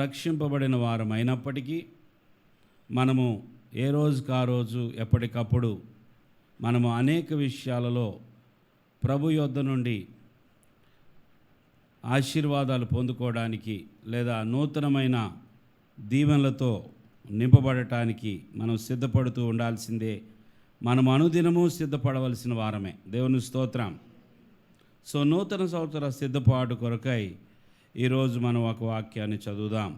రక్షింపబడిన వారం అయినప్పటికీ మనము ఏ రోజుకు ఆ రోజు ఎప్పటికప్పుడు మనము అనేక విషయాలలో ప్రభు యొద్ద నుండి ఆశీర్వాదాలు పొందుకోవడానికి లేదా నూతనమైన దీవెనలతో నింపబడటానికి మనం సిద్ధపడుతూ ఉండాల్సిందే. మనం అనుదినము సిద్ధపడవలసిన వారమే. దేవుని స్తోత్రం. సో నూతన సంవత్సర సిద్ధపాటు కొరకై ఈరోజు మనం ఒక వాక్యాన్ని చదువుదాం.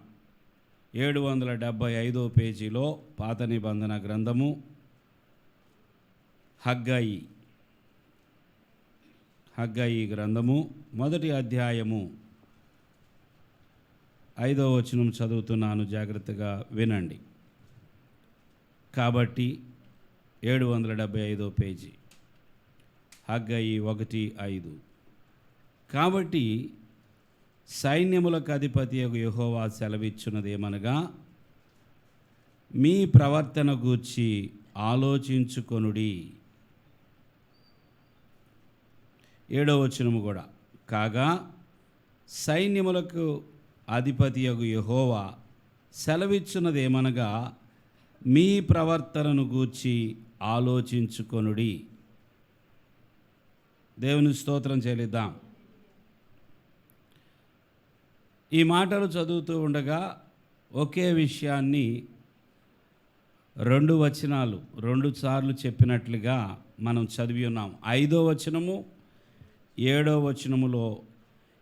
775 పేజీలో పాత నిబంధన గ్రంథము హగ్గయి గ్రంథము 1వ అధ్యాయము 5వ వచనం చదువుతున్నాను, జాగ్రత్తగా వినండి. కాబట్టి 775 పేజీ హగ్గయి 1:5. కాబట్టి సైన్యములకు అధిపతియగు యెహోవా సెలవిచ్చున్నదేమనగా, మీ ప్రవర్తన గూర్చి ఆలోచించుకొనుడి. 7వ వచనము కూడా, కాగా సైన్యములకు అధిపతియగు యెహోవా సెలవిచ్చున్నదేమనగా, మీ ప్రవర్తనను గూర్చి ఆలోచించుకొనుడి. దేవుని స్తోత్రం చెల్లిద్దాం. ఈ మాటలు చదువుతూ ఉండగా ఒకే విషయాన్ని 2 వచనాలు 2 సార్లు చెప్పినట్లుగా మనం చదివి ఉన్నాం. 5వ వచనము 7వ వచనములో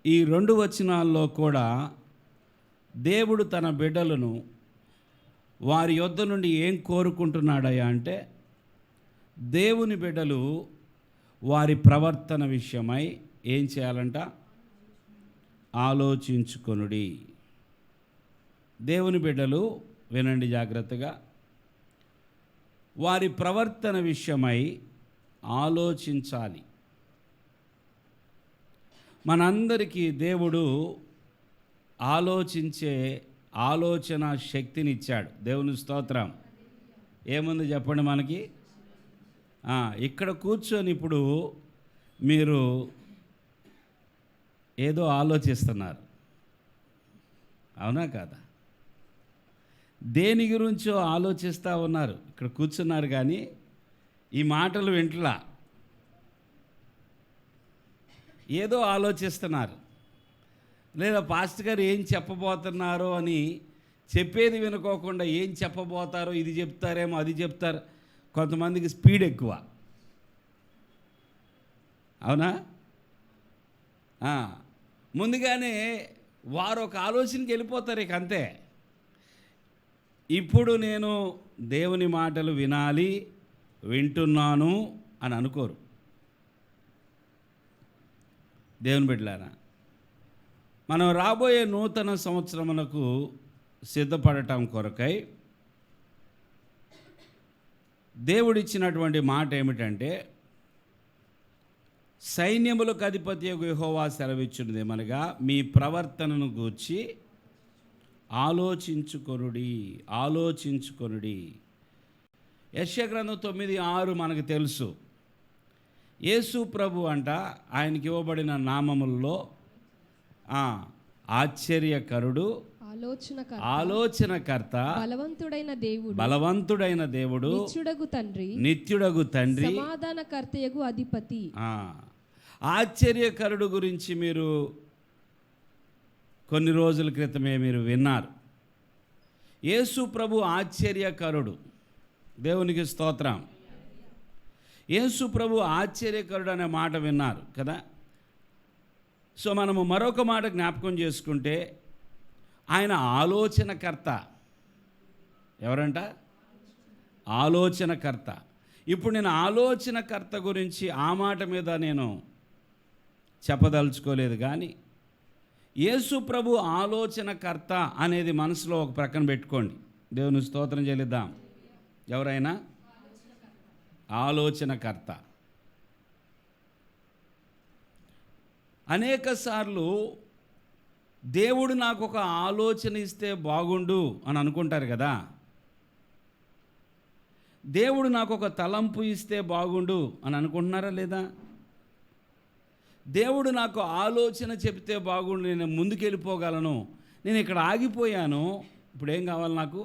ఈ 2 వచనాల్లో కూడా దేవుడు తన బిడ్డలను వారి యొద్ద నుండి ఏం కోరుకుంటున్నాడయ్యా అంటే, దేవుని బిడ్డలు వారి ప్రవర్తన విషయమై ఏం చేయాలంట? ఆలోచించుకొనుడి. దేవుని బిడ్డలు వినండి జాగ్రత్తగా, వారి ప్రవర్తన విషయమై ఆలోచించాలి. మనందరికీ దేవుడు ఆలోచించే ఆలోచన శక్తిని ఇచ్చాడు. దేవుని స్తోత్రం. ఏముంది చెప్పండి మనకి? ఇక్కడ కూర్చొని ఇప్పుడు మీరు ఏదో ఆలోచిస్తున్నారు, అవునా కాదా? దేని గురించో ఆలోచిస్తూ ఉన్నారు. ఇక్కడ కూర్చున్నారు కానీ ఈ మాటలు వింటలా, ఏదో ఆలోచిస్తున్నారు. లేదా పాస్టర్ గారు ఏం చెప్పబోతున్నారో అని చెప్పేది వినుకోకుండా ఏం చెప్పబోతారో, ఇది చెప్తారేమో అది చెప్తారు. కొంతమందికి స్పీడ్ ఎక్కువ, అవునా? ముందుగానే వారు ఒక ఆలోచనకి వెళ్ళిపోతారు, ఇక అంతే. ఇప్పుడు నేను దేవుని మాటలు వినాలి, వింటున్నాను అని అనుకోరు. దేవుని బిడ్డలారా, మనం రాబోయే నూతన సంవత్సరమునకు సిద్ధపడటం కొరకై దేవుడిచ్చినటువంటి మాట ఏమిటంటే, సైన్యములకు అధిపతియగు యెహోవా సెలవిచ్చున్నదేమనగా, మీ ప్రవర్తనను గూర్చి ఆలోచించుకొనుడి. యెషయా గ్రంథం 9:6 మనకు తెలుసు. యేసు ప్రభు అంట, ఆయనకి ఇవ్వబడిన నామములలో ఆశ్చర్యకరుడు, ఆలోచనకర్త, బలవంతుడైన దేవుడు, నిత్యుడగు తండ్రి, సమాధానకర్తయగు అధిపతి. ఆశ్చర్యకరుడు గురించి మీరు కొన్ని రోజుల క్రితమే మీరు విన్నారు. యేసు ప్రభు ఆశ్చర్యకరుడు. దేవునికి స్తోత్రం. యేసు ప్రభు ఆశ్చర్యకరుడు అనే మాట విన్నారు కదా. సో మనము మరొక మాట జ్ఞాపకం చేసుకుంటే, ఆయన ఆలోచనకర్త. ఎవరంట? ఆలోచనకర్త. ఇప్పుడు నేను ఆలోచనకర్త గురించి ఆ మాట మీద నేను చెప్పదలుచుకోలేదు, కానీ యేసు ప్రభు ఆలోచనకర్త అనేది మనసులో ఒక ప్రక్కన పెట్టుకోండి. దేవుని స్తోత్రం చెల్లిద్దాం. ఎవరైనా ఆలోచనకర్త. అనేక సార్లు దేవుడు నాకు ఒక ఆలోచన ఇస్తే బాగుండు అని అనుకుంటారు కదా. దేవుడు నాకు ఒక తలంపు ఇస్తే బాగుండు అని అనుకుంటున్నారా లేదా? దేవుడు నాకు ఆలోచన చెప్తే బాగుండు, నేను ముందుకెళ్ళిపోగలను, నేను ఇక్కడ ఆగిపోయాను, ఇప్పుడు ఏం కావాలి నాకు?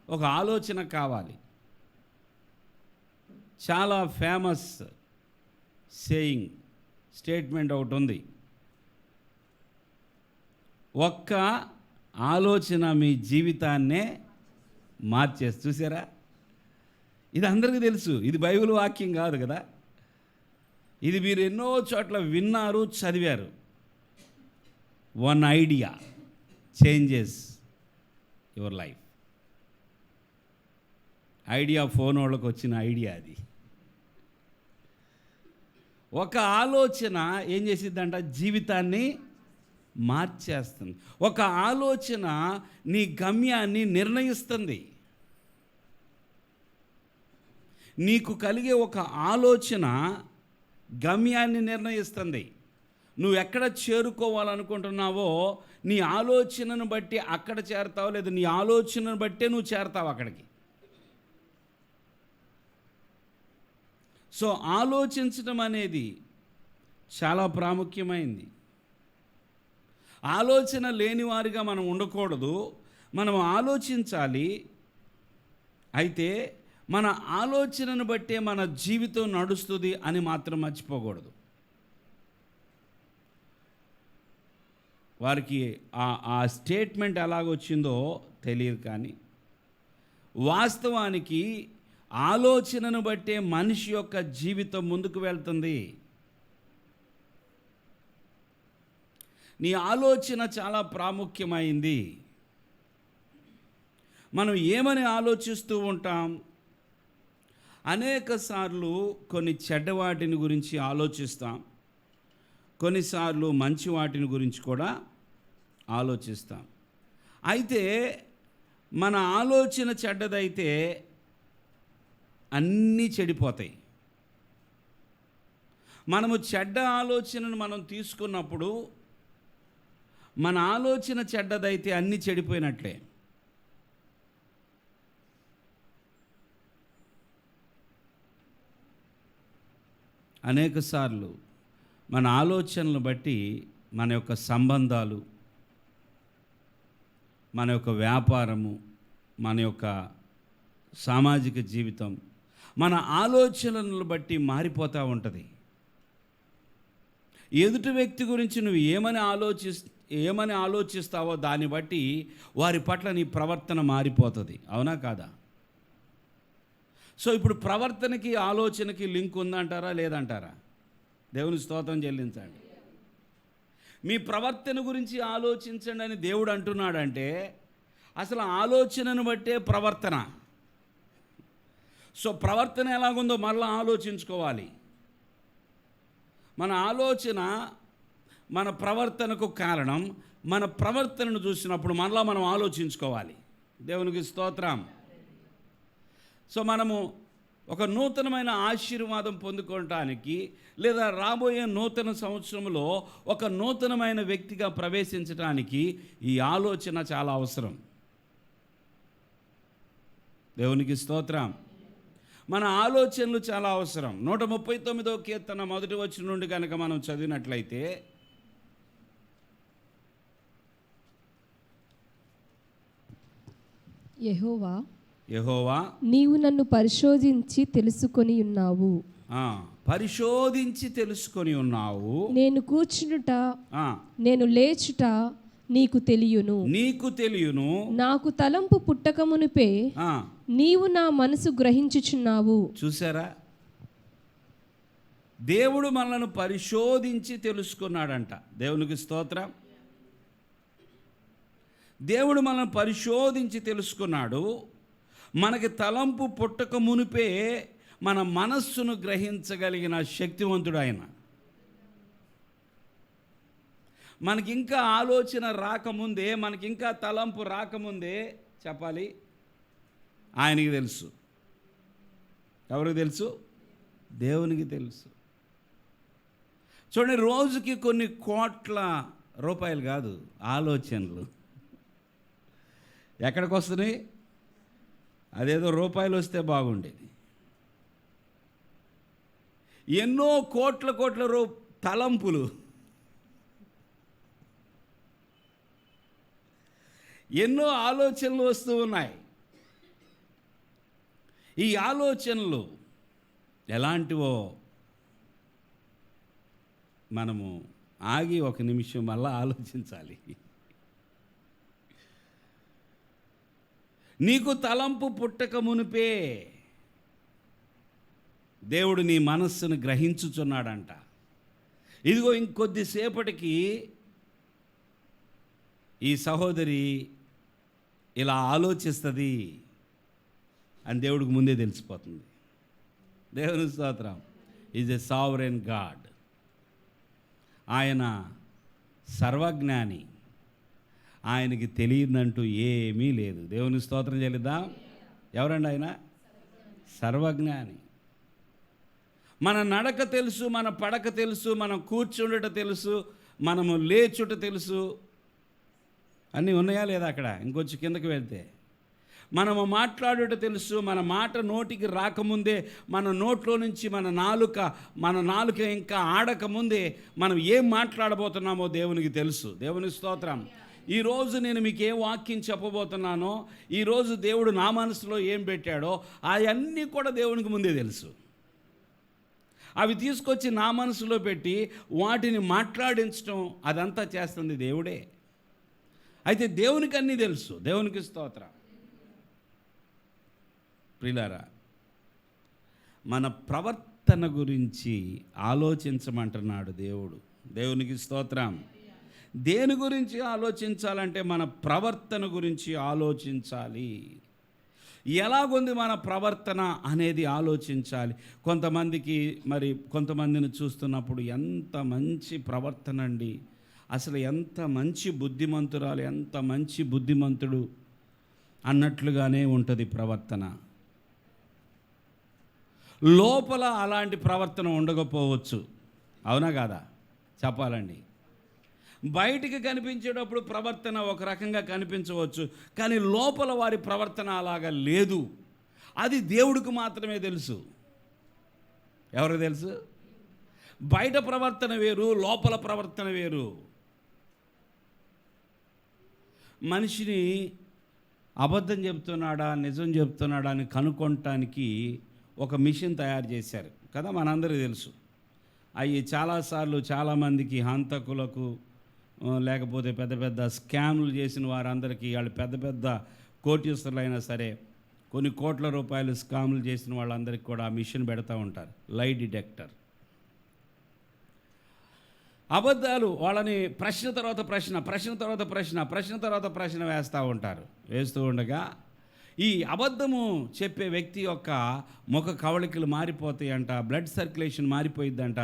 ఒక ఆలోచన కావాలి. చాలా ఫేమస్ సేయింగ్ స్టేట్మెంట్ ఒకటి ఉంది, ఒక్క ఆలోచన మీ జీవితాన్నే మార్చేసి. చూసారా? ఇది అందరికీ తెలుసు, ఇది బైబిల్ వాక్యం కాదు కదా, ఇది మీరు ఎన్నో చోట్ల విన్నారు, చదివారు. One idea changes your life. Idea phone వాళ్ళకి వచ్చిన ఐడియా అది. ఒక ఆలోచన ఏం చేసిద్దంట? జీవితాన్ని మార్చేస్తుంది. ఒక ఆలోచన నీ గమ్యాన్ని నిర్ణయిస్తుంది. నీకు కలిగే ఒక ఆలోచన గమ్యాన్ని నిర్ణయిస్తుంది. నువ్వు ఎక్కడ చేరుకోవాలనుకుంటున్నావో నీ ఆలోచనను బట్టి అక్కడ చేరతావు, లేదా నీ ఆలోచనను బట్టే నువ్వు చేరతావు అక్కడికి. సో ఆలోచించడం అనేది చాలా ప్రాముఖ్యమైంది. ఆలోచన లేనివారిగా మనం ఉండకూడదు, మనం ఆలోచించాలి. అయితే మన ఆలోచనను బట్టే మన జీవితం నడుస్తుంది అని మాత్రం మర్చిపోకూడదు. వారికి ఆ స్టేట్మెంట్ ఎలాగొచ్చిందో తెలియదు, కానీ వాస్తవానికి ఆలోచనను బట్టే మనిషి యొక్క జీవితం ముందుకు వెళ్తుంది. నీ ఆలోచన చాలా ప్రాముఖ్యమైంది. మనం ఏమని ఆలోచిస్తూ ఉంటాం? అనేక సార్లు కొన్ని చెడ్డ వాటిని గురించి ఆలోచిస్తాం, కొన్నిసార్లు మంచి వాటిని గురించి కూడా ఆలోచిస్తాం. అయితే మన ఆలోచన చెడ్డదైతే అన్నీ చెడిపోతాయి. మనము చెడ్డ ఆలోచనను మనం తీసుకున్నప్పుడు, మన ఆలోచన చెడ్డదైతే అన్నీ చెడిపోయినట్లే. అనేక సార్లు మన ఆలోచనలు బట్టి మన యొక్క సంబంధాలు, మన యొక్క వ్యాపారము, మన యొక్క సామాజిక జీవితం మన ఆలోచనలను బట్టి మారిపోతూ ఉంటుంది. ఎదుటి వ్యక్తి గురించి నువ్వు ఏమని ఆలోచిస్తావో దాన్ని బట్టి వారి పట్ల నీ ప్రవర్తన మారిపోతుంది. అవునా కాదా? సో ఇప్పుడు ప్రవర్తనకి ఆలోచనకి లింక్ ఉందంటారా లేదంటారా? దేవుని స్తోత్రం చెల్లించండి. మీ ప్రవర్తన గురించి ఆలోచించండి అని దేవుడు అంటున్నాడంటే అసలు ఆలోచనను బట్టే ప్రవర్తన. సో ప్రవర్తన ఎలాగుందో మళ్ళీ ఆలోచించుకోవాలి. మన ఆలోచన మన ప్రవర్తనకు కారణం. మన ప్రవర్తనను చూసినప్పుడు మళ్ళీ మనం ఆలోచించుకోవాలి. దేవునికి స్తోత్రం. సో మనము ఒక నూతనమైన ఆశీర్వాదం పొందుకోవటానికి, లేదా రాబోయే నూతన సంవత్సరంలో ఒక నూతనమైన వ్యక్తిగా ప్రవేశించడానికి ఈ ఆలోచన చాలా అవసరం. దేవునికి స్తోత్రం. మన ఆలోచనలు చాలా అవసరం. 139వ కీర్తన 1వ వచనం నుండి కనుక మనం చదివినట్లయితే, యెహోవా నీవు నన్ను పరిశోధించి తెలుసుకొని ఉన్నావు. పరిశోధించి తెలుసుకొని ఉన్నావు. నేను కూర్చునుట నేను లేచుట నీకు తెలియను. నాకు తలంపు పుట్టకమునుపే నీవు నా మనసు గ్రహించుచున్నావు. చూసారా? దేవుడు మనల్ని పరిశోధించి తెలుసుకున్నాడంట. దేవునికి స్తోత్రం. దేవుడు మనల్ని పరిశోధించి తెలుసుకున్నాడు. మనకి తలంపు పుట్టక మునిపే మన మనస్సును గ్రహించగలిగిన శక్తివంతుడు ఆయన. మనకింకా ఆలోచన రాకముందే, మనకింకా తలంపు రాకముందే చెప్పాలి, ఆయనకి తెలుసు. ఎవరికి తెలుసు? దేవునికి తెలుసు. చూడండి, రోజుకి కొన్ని కోట్ల రూపాయలు కాదు ఆలోచనలు ఎక్కడికి వస్తున్నాయి? అదేదో రూపాయలు వస్తే బాగుండేది. ఎన్నో కోట్ల తలంపులు. ఎన్నో ఆలోచనలు వస్తూ ఉన్నాయి. ఈ ఆలోచనలు ఎలాంటివో మనము ఆగి ఒక నిమిషం మళ్ళా ఆలోచించాలి. నీకు తలంపు పుట్టక మునిపే దేవుడు నీ మనస్సును గ్రహించుచున్నాడంట. ఇదిగో ఇంకొద్దిసేపటికి ఈ సహోదరి ఇలా ఆలోచిస్తుంది అని దేవుడికి ముందే తెలిసిపోతుంది. దేవుని స్తోత్రం. Is a sovereign God. ఆయన సర్వజ్ఞాని. ఆయనకి తెలియదంటూ ఏమీ లేదు. దేవుని స్తోత్రం చెల్లిద్దాం. ఎవరండి ఆయన? సర్వజ్ఞాని. మన నడక తెలుసు, మన పడక తెలుసు, మనం కూర్చుండట తెలుసు, మనము లేచుట తెలుసు. అన్నీ ఉన్నాయా లేదా అక్కడ? ఇంకొంచెం కిందకి వెళ్తే మనము మాట్లాడుట తెలుసు. మన మాట నోటికి రాకముందే మన నోట్లో నుంచి మన నాలుక ఇంకా ఆడకముందే మనం ఏం మాట్లాడబోతున్నామో దేవునికి తెలుసు. దేవుని స్తోత్రం. ఈరోజు నేను మీకు ఏ వాక్యం చెప్పబోతున్నానో, ఈరోజు దేవుడు నా మనసులో ఏం పెట్టాడో అవన్నీ కూడా దేవునికి ముందే తెలుసు. అవి తీసుకొచ్చి నా మనసులో పెట్టి వాటిని మాట్లాడించడం అదంతా చేస్తుంది దేవుడే. అయితే దేవునికి అన్నీ తెలుసు. దేవునికి స్తోత్రం. ప్రియులారా, మన ప్రవర్తన గురించి ఆలోచించమంటున్నాడు దేవుడు. దేవునికి స్తోత్రం. దేని గురించి ఆలోచించాలంటే మన ప్రవర్తన గురించి ఆలోచించాలి. ఎలాగుంది మన ప్రవర్తన అనేది ఆలోచించాలి. కొంతమందిని చూస్తున్నప్పుడు ఎంత మంచి ప్రవర్తన అండి, అసలు ఎంత మంచి బుద్ధిమంతురాలు, ఎంత మంచి బుద్ధిమంతుడు అన్నట్లుగానే ఉంటుంది ప్రవర్తన. లోపల అలాంటి ప్రవర్తన ఉండకపోవచ్చు. అవునా కాదా? చెప్పాలండి. బయటికి కనిపించేటప్పుడు ప్రవర్తన ఒక రకంగా కనిపించవచ్చు, కానీ లోపల వారి ప్రవర్తన అలాగా లేదు. అది దేవుడికి మాత్రమే తెలుసు. ఎవరికి తెలుసు? బయట ప్రవర్తన వేరు, లోపల ప్రవర్తన వేరు. మనిషిని అబద్ధం చెప్తున్నాడా నిజం చెప్తున్నాడా అని కనుక్కోవటానికి ఒక మిషన్ తయారు చేశారు కదా, మనందరికీ తెలుసు. అవి చాలాసార్లు చాలామందికి, హంతకులకు, లేకపోతే పెద్ద పెద్ద స్కామ్లు చేసిన వారందరికీ, వాళ్ళు పెద్ద పెద్ద కోటీశ్వరులైనా సరే, కొన్ని కోట్ల రూపాయలు స్కామ్లు చేసిన వాళ్ళందరికీ కూడా ఆ మిషన్ పెడతా ఉంటారు, లై డిటెక్టర్. అబద్ధాలు వాళ్ళని ప్రశ్న తర్వాత ప్రశ్న వేస్తూ ఉంటారు. వేస్తూ ఉండగా ఈ అబద్ధము చెప్పే వ్యక్తి యొక్క ముఖ కవళికలు మారిపోతాయంట, బ్లడ్ సర్క్యులేషన్ మారిపోయిద్దంట,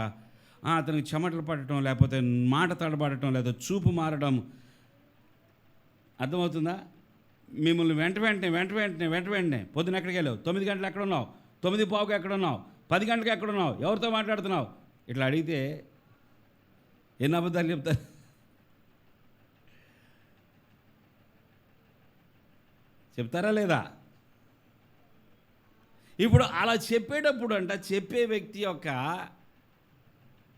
అతనికి చెమటలు పట్టడం, లేకపోతే మాట తడబడటం, లేదా చూపు మారడం. అర్థమవుతుందా? మిమ్మల్ని వెంట వెంటనే పొద్దున ఎక్కడికి వెళ్ళావు, 9 గంటలు ఎక్కడ ఉన్నావు, 9:15 ఎక్కడ ఉన్నావు, 10 గంటలకు ఎక్కడ ఉన్నావు, ఎవరితో మాట్లాడుతున్నావు, ఇట్లా అడిగితే ఎన్ని అబద్ధాలు చెప్తారు? చెప్తారా లేదా? ఇప్పుడు అలా చెప్పేటప్పుడు చెప్పే వ్యక్తి యొక్క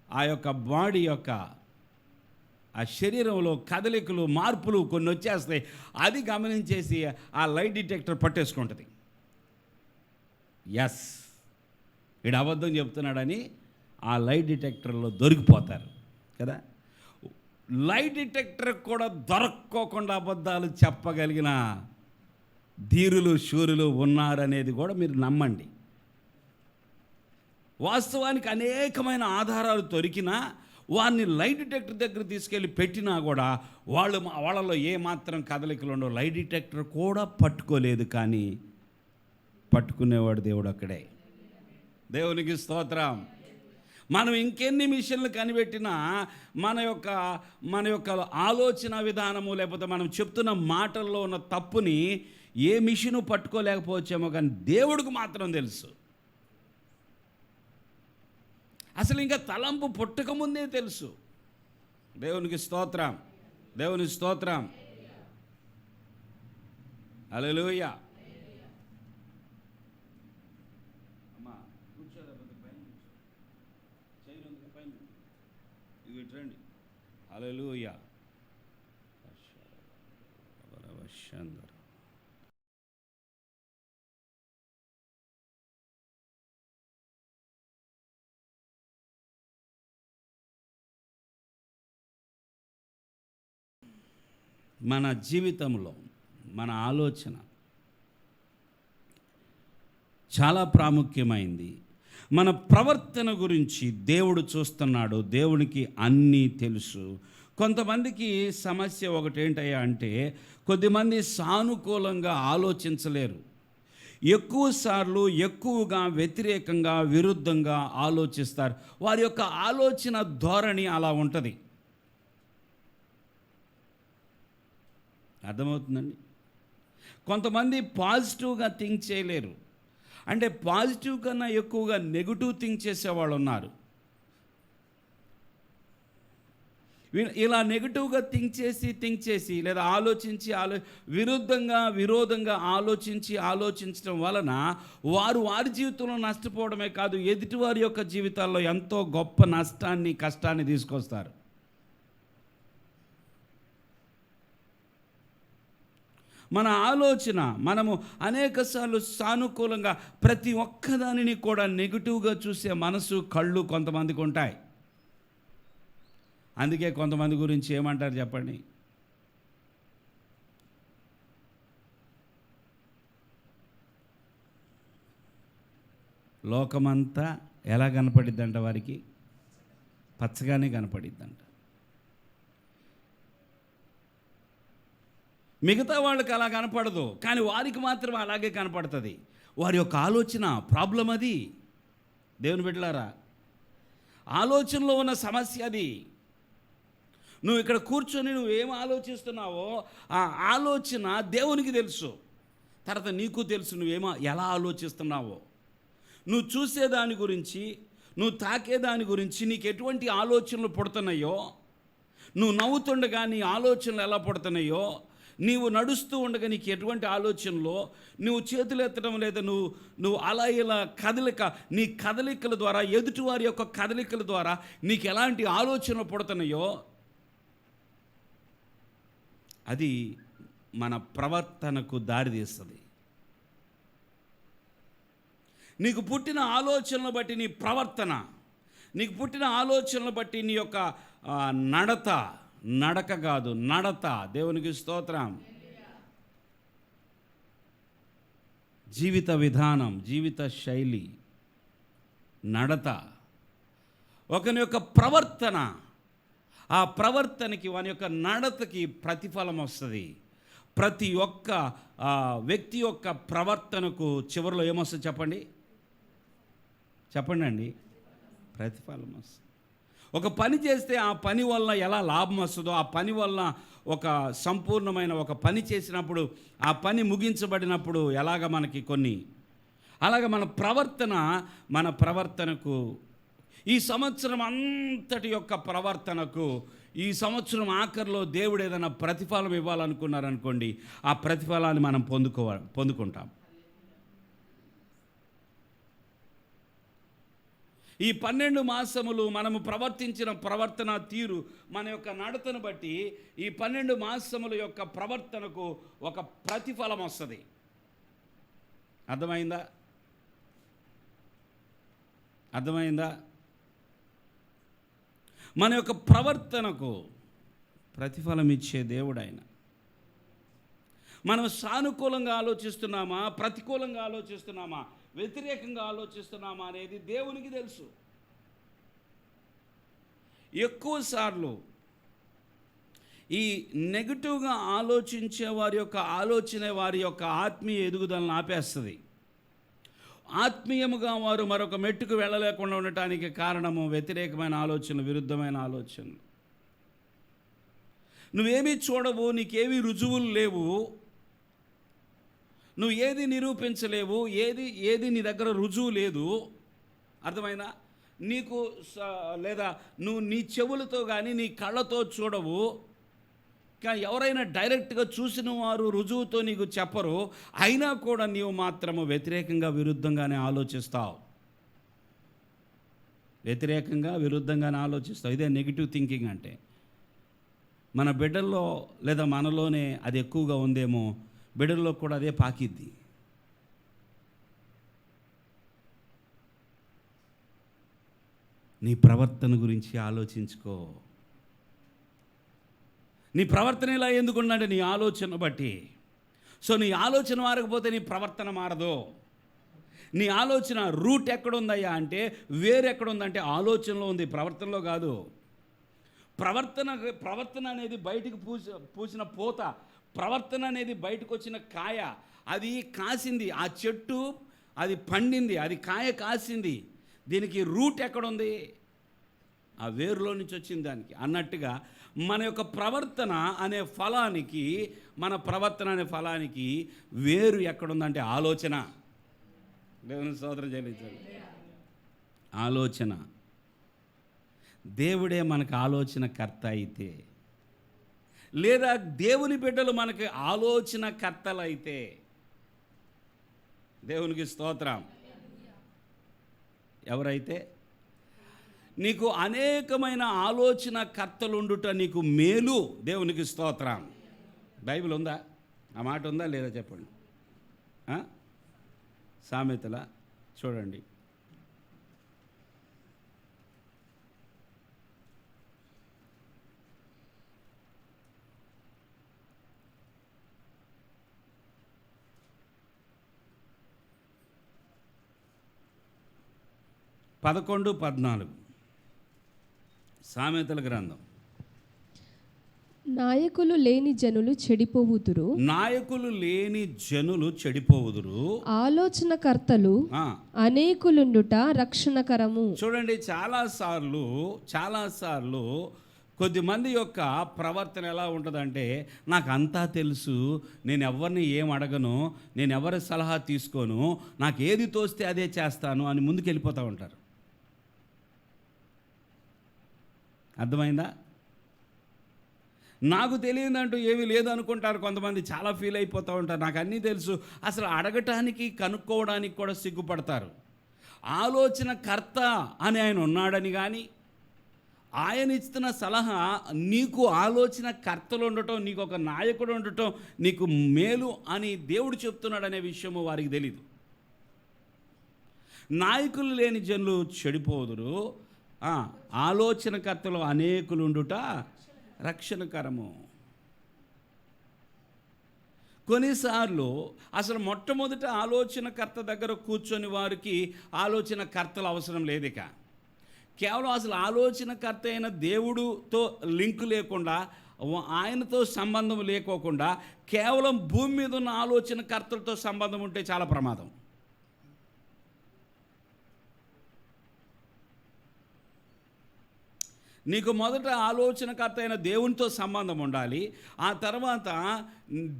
ఆ యొక్క బాడీ యొక్క ఆ శరీరంలో కదలికలు, మార్పులు కొన్ని వచ్చేస్తాయి. అది గమనించేసి ఆ లైట్ డిటెక్టర్ పట్టేసుకుంటుంది. ఎస్, వీడు అబద్ధం చెప్తున్నాడని ఆ లైట్ డిటెక్టర్లో దొరికిపోతారు కదా. లైట్ డిటెక్టర్ కూడా దొరక్కోకుండా అబద్ధాలు చెప్పగలిగిన ధీరులు, శూరులు ఉన్నారనేది కూడా మీరు నమ్మండి. వాస్తవానికి అనేకమైన ఆధారాలు దొరికినా వారిని లైట్ డిటెక్టర్ దగ్గర తీసుకెళ్ళి పెట్టినా కూడా వాళ్ళలో ఏమాత్రం కదలికలు ఉండవు. లైట్ డిటెక్టర్ కూడా పట్టుకోలేదు, కానీ పట్టుకునేవాడు దేవుడు అక్కడే. దేవునికి స్తోత్రం. మనం ఇంకెన్ని మిషన్లు కనిపెట్టినా మన యొక్క ఆలోచన విధానము, లేకపోతే మనం చెప్తున్న మాటల్లో ఉన్న తప్పుని ఏ మిషను పట్టుకోలేకపోవచ్చేమో, కానీ దేవుడికి మాత్రం తెలుసు. అసలు ఇంకా తలంపు పుట్టకముందే తెలుసు. దేవునికి స్తోత్రం. దేవుని స్తోత్రం. హల్లెలూయా. అమ్మా కూర్చోలేకపోతే పైన చేయను, పైన ఇవి రండి. హల్లెలూయా. చంద్ర మన జీవితంలో మన ఆలోచన చాలా ప్రాముఖ్యమైంది. మన ప్రవర్తన గురించి దేవుడు చూస్తున్నాడు. దేవునికి అన్నీ తెలుసు. కొంతమందికి సమస్య ఒకటేంటయ్యా అంటే, కొద్దిమంది సానుకూలంగా ఆలోచించలేరు. ఎక్కువసార్లు ఎక్కువగా వ్యతిరేకంగా విరుద్ధంగా ఆలోచిస్తారు. వారి యొక్క ఆలోచన ధోరణి అలా ఉంటుంది. అర్థమవుతుందండి? కొంతమంది పాజిటివ్గా థింక్ చేయలేరు. అంటే పాజిటివ్ కన్నా ఎక్కువగా నెగిటివ్ థింక్ చేసేవాళ్ళు ఉన్నారు. ఇలా నెగిటివ్గా థింక్ చేసి లేదా విరోధంగా ఆలోచించడం వలన వారి జీవితంలో నష్టపోవడమే కాదు, ఎదుటివారి యొక్క జీవితాల్లో ఎంతో గొప్ప నష్టాన్ని కష్టాన్ని తీసుకొస్తారు. మన ఆలోచన మనము అనేకసార్లు సానుకూలంగా ప్రతి ఒక్కదానిని కూడా నెగిటివ్గా చూసే మనసు కళ్ళు కొంతమందికి ఉంటాయి. అందుకే కొంతమంది గురించి ఏమంటారు చెప్పండి? లోకమంతా ఎలా కనపడిద్దంట వారికి? పచ్చగానే కనపడిద్దంట. మిగతా వాళ్ళకి అలా కనపడదు, కానీ వారికి మాత్రం అలాగే కనపడుతుంది. వారి యొక్క ఆలోచన ప్రాబ్లం అది. దేవుని బిడ్డలారా, ఆలోచనలో ఉన్న సమస్య అది. నువ్వు ఇక్కడ కూర్చొని నువ్వేం ఆలోచిస్తున్నావో ఆ ఆలోచన దేవునికి తెలుసు. తర్వాత నీకు తెలుసు ఎలా ఆలోచిస్తున్నావో. నువ్వు చూసేదాని గురించి, నువ్వు తాకేదాని గురించి నీకు ఎటువంటి ఆలోచనలు పుడుతున్నాయో, నువ్వు నవ్వుతుండగా నీ ఆలోచనలు ఎలా పుడుతున్నాయో, నీవు నడుస్తూ ఉండగా నీకు ఎటువంటి ఆలోచనలో, నువ్వు చేతులు ఎత్తడం లేదా నువ్వు అలా ఇలా నీ కదలికల ద్వారా, ఎదుటివారి యొక్క కదలికల ద్వారా నీకు ఎలాంటి ఆలోచనలు పుడుతున్నాయో అది మన ప్రవర్తనకు దారితీస్తుంది. నీకు పుట్టిన ఆలోచనలు బట్టి నీ ప్రవర్తన, నీకు పుట్టిన ఆలోచనలు బట్టి నీ యొక్క నడక కాదు నడత. దేవునికి స్తోత్రం. జీవిత విధానం, జీవిత శైలి, నడత, ఒకని యొక్క ప్రవర్తన, ఆ ప్రవర్తనకి వాని యొక్క నడతకి ప్రతిఫలం వస్తుంది. ప్రతి ఒక్క వ్యక్తి యొక్క ప్రవర్తనకు చివరిలో ఏమొస్తుంది చెప్పండి అండి? ప్రతిఫలం వస్తుంది. ఒక పని చేస్తే ఆ పని వల్ల ఎలా లాభం వస్తుందో, ఆ పని వల్ల ఒక సంపూర్ణమైన ఒక పని చేసినప్పుడు, ఆ పని ముగించబడినప్పుడు ఎలాగ మనకి అలాగ మన ప్రవర్తనకు ఈ సంవత్సరం అంతటి యొక్క ప్రవర్తనకు ఈ సంవత్సరం ఆఖరిలో దేవుడు ఏదైనా ప్రతిఫలం ఇవ్వాలనుకున్నారనుకోండి, ఆ ప్రతిఫలాన్ని మనం పొందుకుంటాం. ఈ 12 మాసములు మనము ప్రవర్తించిన ప్రవర్తన తీరు, మన యొక్క నడతను బట్టి ఈ 12 మాసముల యొక్క ప్రవర్తనకు ఒక ప్రతిఫలం వస్తుంది. అర్థమైందా? మన యొక్క ప్రవర్తనకు ప్రతిఫలం ఇచ్చే దేవుడు ఆయన. మనం సానుకూలంగా ఆలోచిస్తున్నామా, ప్రతికూలంగా ఆలోచిస్తున్నామా, వ్యతిరేకంగా ఆలోచిస్తున్నామా అనేది దేవునికి తెలుసు. ఎక్కువసార్లు ఈ నెగిటివ్గా ఆలోచించే వారి యొక్క ఆలోచన వారి యొక్క ఆత్మీయ ఎదుగుదలను ఆపేస్తుంది. ఆత్మీయముగా వారు మరొక మెట్టుకు వెళ్ళలేకుండా ఉండటానికి కారణము వ్యతిరేకమైన ఆలోచనలు, విరుద్ధమైన ఆలోచనలు. నువ్వేమీ చూడవు, నీకేమీ రుజువులు లేవు, నువ్వు ఏది నిరూపించలేవు, ఏది నీ దగ్గర రుజువు లేదు. అర్థమైనా? నీకు లేదా నువ్వు నీ చెవులతో కానీ నీ కళ్ళతో చూడవు, కానీ ఎవరైనా డైరెక్ట్గా చూసిన వారు రుజువుతో నీకు చెప్పరు. అయినా కూడా నీవు మాత్రము వ్యతిరేకంగా విరుద్ధంగానే ఆలోచిస్తావు. విరుద్ధంగానే ఆలోచిస్తావు. ఇదే నెగిటివ్ థింకింగ్ అంటే. మన బిడ్డల్లో లేదా మనలోనే అది ఎక్కువగా ఉందేమో, బిడ్డల్లో కూడా అదే పాకిద్ది. నీ ప్రవర్తన గురించి ఆలోచించుకో. నీ ప్రవర్తన ఇలా ఎందుకుందంటే నీ ఆలోచన బట్టి. సో నీ ఆలోచన మారకపోతే నీ ప్రవర్తన మారదు. నీ ఆలోచన రూట్ ఎక్కడుందయ్యా అంటే, వేరు ఎక్కడుందంటే ఆలోచనలో ఉంది, ప్రవర్తనలో కాదు. ప్రవర్తన అనేది బయటికి పూసిన పూత, ప్రవర్తన అనేది బయటకు వచ్చిన కాయ. అది కాసింది, ఆ చెట్టు అది పండింది, అది కాయ కాసింది. దీనికి రూట్ ఎక్కడుంది? ఆ వేరులో నుంచి వచ్చింది దానికి అన్నట్టుగా మన యొక్క ప్రవర్తన అనే ఫలానికి, మన ప్రవర్తన అనే ఫలానికి వేరు ఎక్కడుందంటే ఆలోచన. దేవుని స్తోత్రం చెల్లించాలి. ఆలోచన. దేవుడే మనకు ఆలోచనకర్త అయితే, లేదా దేవుని బిడ్డలు మనకి ఆలోచనకర్తలు అయితే, దేవునికి స్తోత్రం. ఎవరైతే నీకు అనేకమైన ఆలోచనకర్తలుండుట నీకు మేలు. దేవునికి స్తోత్రం. బైబిల్ ఉందా? ఆ మాట ఉందా లేదా చెప్పండి. సామెతల చూడండి, పదకొండు 14 సామెతల గ్రంథం. నాయకులు లేని జనులు చెడిపోవుదురు. నాయకులు లేని జనులు చెడిపోవుదురు. ఆలోచనకర్తలు అనేకులుండుట రక్షణకరము. చూడండి, చాలాసార్లు కొద్దిమంది యొక్క ప్రవర్తన ఎలా ఉంటుందంటే, నాకు అంతా తెలుసు, నేను ఎవరిని ఏం అడగను, నేను ఎవరి సలహా తీసుకోను, నాకు ఏది తోస్తే అదే చేస్తాను అని ముందుకు వెళ్ళిపోతూ ఉంటారు. అర్థమైందా? నాకు తెలియదంటూ ఏమీ లేదు అనుకుంటారు కొంతమంది. చాలా ఫీల్ అయిపోతూ ఉంటారు, నాకు అన్నీ తెలుసు. అసలు అడగటానికి, కనుక్కోవడానికి కూడా సిగ్గుపడతారు. ఆలోచనకర్త అని ఆయన ఉన్నాడని కానీ, ఆయన ఇస్తున్న సలహా నీకు ఆలోచనకర్తలు ఉండటం, నీకు ఒక నాయకుడు ఉండటం నీకు మేలు అని దేవుడు చెప్తున్నాడనే విషయము వారికి తెలీదు. నాయకులు లేని జనులు చెడిపోదురు, ఆలోచనకర్తలు అనేకులుండుట రక్షణకరము. కొన్నిసార్లు అసలు మొట్టమొదట ఆలోచనకర్త దగ్గర కూర్చొని వారికి ఆలోచనకర్తలు అవసరం లేదు. ఇక కేవలం అసలు ఆలోచనకర్త అయిన దేవుడితో లింకు లేకుండా, ఆయనతో సంబంధం లేకోకుండా కేవలం భూమి మీద ఉన్న ఆలోచనకర్తలతో సంబంధం ఉంటే చాలా ప్రమాదం. నీకు మొదట ఆలోచనకర్త అయిన దేవునితో సంబంధం ఉండాలి. ఆ తర్వాత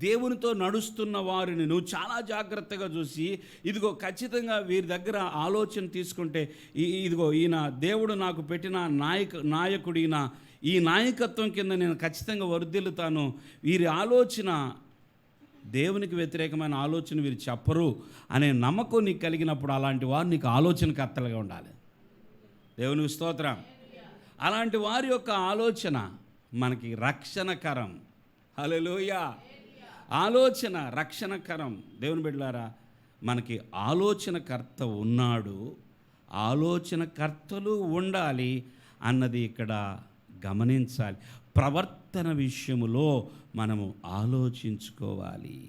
దేవునితో నడుస్తున్న వారిని నువ్వు చాలా జాగ్రత్తగా చూసి, ఇదిగో ఖచ్చితంగా వీరి దగ్గర ఆలోచన తీసుకుంటే, ఇదిగో ఈయన దేవుడు నాకు పెట్టిన నాయకుడిన ఈ నాయకత్వం కింద నేను ఖచ్చితంగా వర్ధిల్లుతాను, వీరి ఆలోచన దేవునికి వ్యతిరేకమైన ఆలోచన వీరు చెప్పరు అనే నమ్మకం నీకు కలిగినప్పుడు అలాంటి వారు నీకు ఆలోచనకర్తలుగా ఉండాలి. దేవునికి స్తోత్రం. అలాంటి వారి యొక్క ఆలోచన మనకి రక్షణకరం. హల్లెలూయా. ఆలోచన రక్షణకరం. దేవుని బిడ్డలారా, మనకి ఆలోచనకర్త ఉన్నాడు, ఆలోచనకర్తలు ఉండాలి అన్నది ఇక్కడ గమనించాలి. ప్రవర్తన విషయములో మనము ఆలోచించుకోవాలి.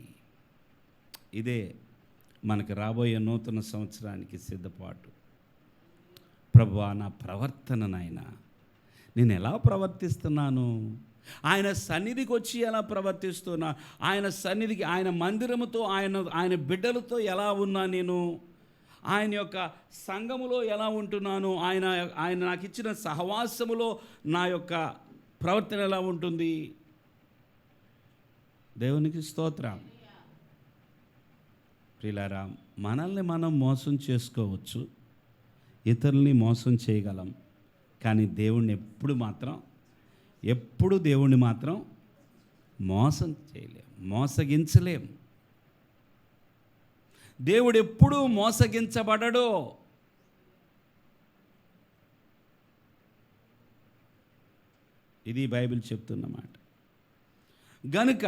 ఇదే మనకు రాబోయే నూతన సంవత్సరానికి సిద్ధపాటు. ప్రభువా, నా ప్రవర్తన నాయనా, నేను ఎలా ప్రవర్తిస్తున్నాను, ఆయన సన్నిధికి వచ్చి ఎలా ప్రవర్తిస్తున్నా, ఆయన సన్నిధికి, ఆయన మందిరముతో, ఆయన బిడ్డలతో ఎలా ఉన్నా, నేను ఆయన యొక్క సంఘములో ఎలా ఉంటున్నాను, ఆయన నాకు ఇచ్చిన సహవాసములో నా యొక్క ప్రవర్తన ఎలా ఉంటుంది. దేవునికి స్తోత్రం. ప్రియులారా, మనల్ని మనం మోసం చేసుకోవచ్చు, ఇతరుల్ని మోసం చేయగలం, కానీ దేవుణ్ణి ఎప్పుడు దేవుణ్ణి మాత్రం మోసం చేయలేం, మోసగించలేం. దేవుడు ఎప్పుడూ మోసగించబడడు. ఇది బైబిల్ చెప్తున్నమాట. గనుక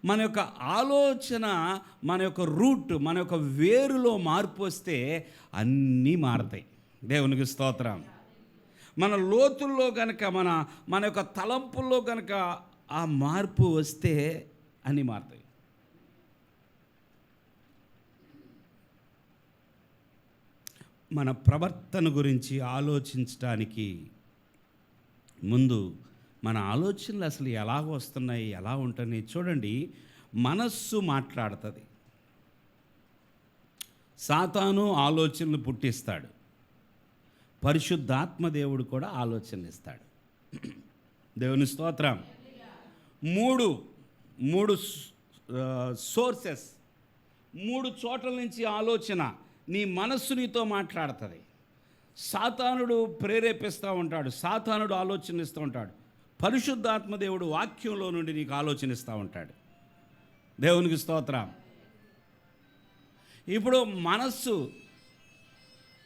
మన యొక్క ఆలోచన, మన యొక్క రూట్, మన యొక్క వేరులో మార్పు వస్తే అన్నీ మారతాయి. దేవునికి స్తోత్రం. మన లోతుల్లో కనుక మన యొక్క తలంపుల్లో కనుక ఆ మార్పు వస్తే అన్నీ మారతాయి. మన ప్రవర్తన గురించి ఆలోచించడానికి ముందు మన ఆలోచనలు అసలు ఎలా వస్తున్నాయి, ఎలా ఉంటున్నాయి చూడండి. మనస్సు మాట్లాడుతుంది. సాతాను ఆలోచనలు పుట్టిస్తాడు, పరిశుద్ధాత్మ దేవుడు కూడా ఆలోచనలు ఇస్తాడు. దేవుని స్తోత్రం. మూడు సోర్సెస్, 3 చోట్ల నుంచి ఆలోచన నీ మనస్సు నీతో మాట్లాడుతుంది. సాతానుడు ప్రేరేపిస్తూ ఉంటాడు, సాతానుడు ఆలోచన ఇస్తూ ఉంటాడు. పరిశుద్ధాత్మ దేవుడు వాక్యంలో నుండి నీకు ఆలోచనిస్తూ ఉంటాడు. దేవునికి స్తోత్రం. ఇప్పుడు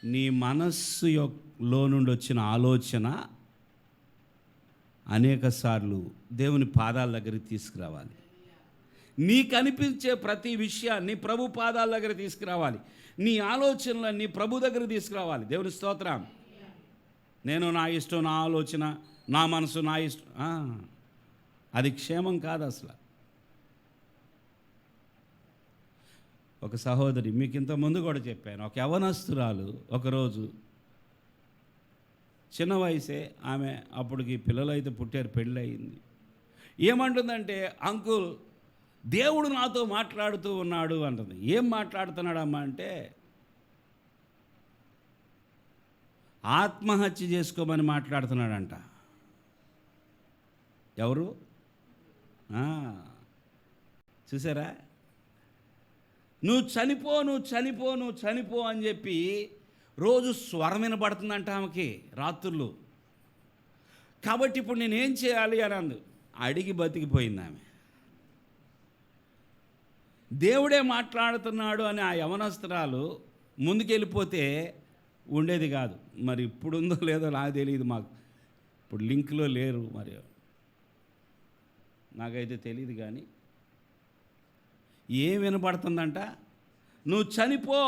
నీ మనస్సులో నుండి వచ్చిన ఆలోచన అనేక సార్లు దేవుని పాదాల దగ్గరికి తీసుకురావాలి. నీకు అనిపించే ప్రతి విషయాన్ని ప్రభు పాదాల దగ్గర తీసుకురావాలి. నీ ఆలోచనలన్నీ ప్రభు దగ్గర తీసుకురావాలి. దేవుని స్తోత్రం. నేను నా ఇష్టం, నా ఆలోచన, నా మనసు, నా ఇష్టం, అది క్షేమం కాదు అసలు. ఒక సహోదరి, మీకు ఇంత ముందు కూడా చెప్పాను, ఒక యవనస్తురాలు ఒకరోజు, చిన్న వయసే ఆమె, అప్పటికి పిల్లలు అయితే పుట్టారు, పెళ్ళి అయింది. ఏమంటుందంటే, అంకుల్ దేవుడు నాతో మాట్లాడుతూ ఉన్నాడు అంటుంది. ఏం మాట్లాడుతున్నాడమ్మా అంటే, ఆత్మహత్య చేసుకోమని మాట్లాడుతున్నాడంట. ఎవరు? చూసారా? నువ్వు చనిపో, నువ్వు చనిపో, నువ్వు చనిపో అని చెప్పి రోజు స్వరం వినబడుతుందంట ఆమెకి రాత్రులు. కాబట్టి ఇప్పుడు నేనేం చేయాలి అని అందు అడిగి బతికిపోయింది ఆమె. దేవుడే మాట్లాడుతున్నాడు అని ఆ యవనస్త్రాలు ముందుకెళ్ళిపోతే ఉండేది కాదు. మరి ఇప్పుడు ఉందో లేదో నాకు తెలియదు, మాకు ఇప్పుడు లింక్లో లేరు, మరి నాకైతే తెలియదు. కానీ ఏం వినపడుతుందంట, నువ్వు చనిపో.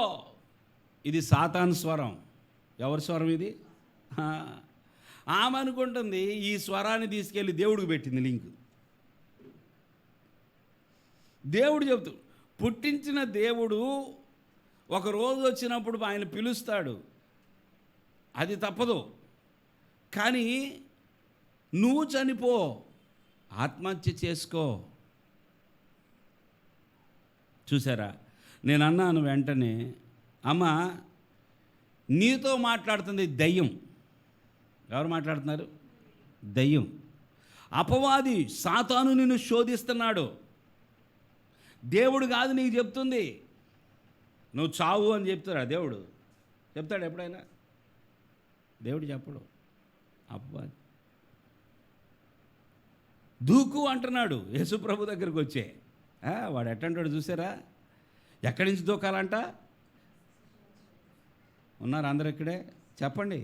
ఇది సాతాను స్వరం. ఎవరి స్వరం ఇది? ఆమె అనుకుంటుంది ఈ స్వరాన్ని తీసుకెళ్ళి దేవుడికి పెట్టింది లింక్. దేవుడు చెబుతూ, పుట్టించిన దేవుడు ఒక రోజు వచ్చినప్పుడు ఆయన పిలుస్తాడు, అది తప్పదు. కానీ నువ్వు చనిపో, ఆత్మహత్య చేసుకో. చూసారా? నేను అన్నాను వెంటనే, అమ్మ నీతో మాట్లాడుతుంది దయ్యం. ఎవరు మాట్లాడుతున్నారు? దయ్యం. అపవాది సాతాను నిన్ను శోధిస్తున్నాడు. దేవుడు కాదు నీకు చెప్తుంది. నువ్వు చావు అని చెప్తాడా దేవుడు? చెప్తాడు ఎప్పుడైనా? దేవుడు చెప్పడు. అపవాది దూకు అంటున్నాడు యేసుప్రభు దగ్గరికి వచ్చే. వాడు ఎట్టంటాడు చూసారా? ఎక్కడి నుంచి దూకాలంట? ఉన్నారు అందరు ఇక్కడే? చెప్పండి.